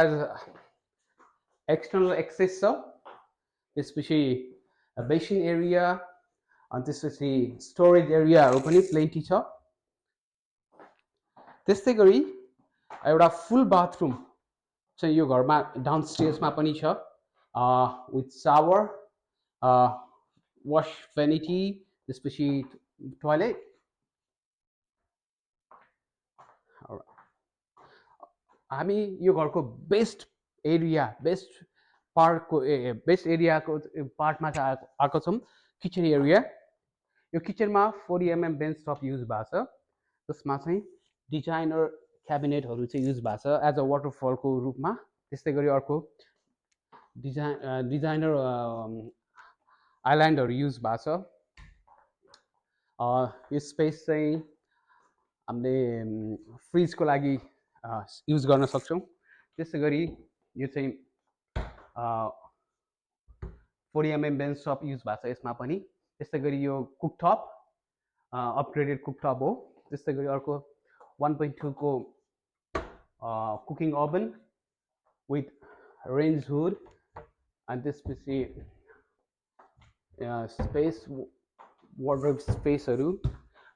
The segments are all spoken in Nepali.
has external access छ, त्यसपछि basin area अनि त्यसपछि storage एरियाहरु पनि plenty छ। त्यस्तै गरी एउटा full bathroom चाहिँ यो घरमा डाउनस्टेयर्समा पनि छ, with shower, wash vanity, त्यसपछि toilet। हामी यो घरको बेस्ट एरिया बेस्ट एरियाको पार्टमा चाहिँ आएको छौँ, किचन एरिया। यो किचनमा 40 mm बेन्च टप युज भएको छ, जसमा चाहिँ डिजाइनर क्याबिनेटहरू चाहिँ युज भएको छ एज अ वाटरफलको रूपमा। त्यस्तै गरी अर्को डिजाइनर आइल्यान्डहरू युज भएको छ। यो स्पेस चाहिँ हामीले फ्रिजको लागि युज गर्न सक्छौँ। त्यसै गरी यो चाहिँ 40 mm बेन्च टप युज भएको छ यसमा पनि। त्यस्तै गरी यो कुकटप अपग्रेडेड कुकटप हो। त्यस्तै गरी अर्को 1.2 को cooking oven with range hood अनि त्यसपछि स्पेस वार्डरोब स्पेसहरू।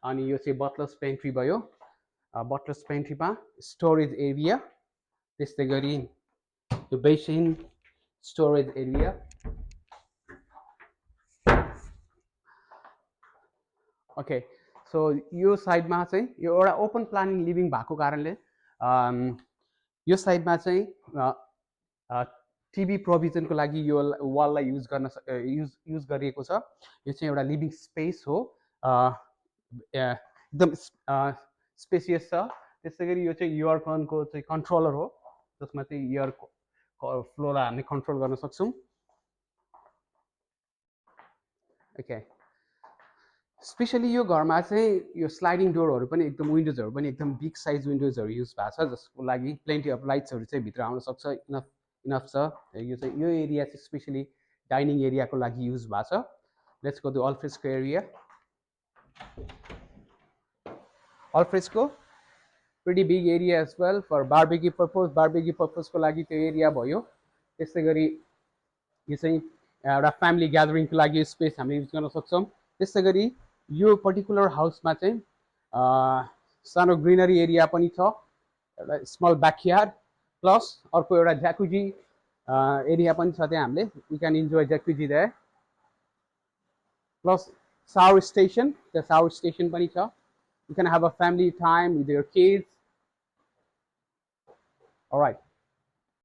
अनि यो चाहिँ बटलर्स पेन्ट्री भयो, बटलर्स पेन्ट्रीमा स्टोरेज एरिया। त्यस्तै गरी यो basin storage area. Okay, so यो साइडमा चाहिँ यो एउटा ओपन प्लानिङ लिभिङ भएको कारणले यो साइडमा चाहिँ टिभी प्रोभिजनको लागि यो वाललाई युज गरिएको छ। यो चाहिँ एउटा लिभिङ स्पेस हो, एकदम स्पेसियस छ। त्यसै गरी यो चाहिँ एयरकनको चाहिँ कन्ट्रोलर हो, जसमा चाहिँ एयर फ्लोलाई हामीले कन्ट्रोल गर्न सक्छौँ। ओके, स्पेसली यो घरमा चाहिँ यो स्लाइडिङ डोरहरू पनि एकदम विन्डोजहरू पनि एकदम बिग साइज विन्डोजहरू युज भएको छ, जसको लागि प्लेन्टी अफ लाइट्सहरू चाहिँ भित्र आउन सक्छ। इनफ छ। यो चाहिँ यो एरिया चाहिँ स्पेसली डाइनिङ एरियाको लागि युज भएको छ। Let's go to alfresco area. Alfresco pretty big area as well for barbecue पर्पजको लागि त्यो एरिया भयो। त्यस्तै गरी यो चाहिँ एउटा फ्यामिली ग्यादरिङको लागि स्पेस हामीले युज गर्न सक्छौँ। त्यस्तै गरी यो पर्टिकुलर हाउसमा चाहिँ सानो ग्रिनरी एरिया पनि छ, एउटा स्मल ब्याकयार्ड प्लस अर्को एउटा ज्याकुजी एरिया पनि छ त्यहाँ। हामीले we can enjoy jacuzzi there, plus shower station. त्यो सावर स्टेसन पनि छ। You can have a family time with your kids. All right,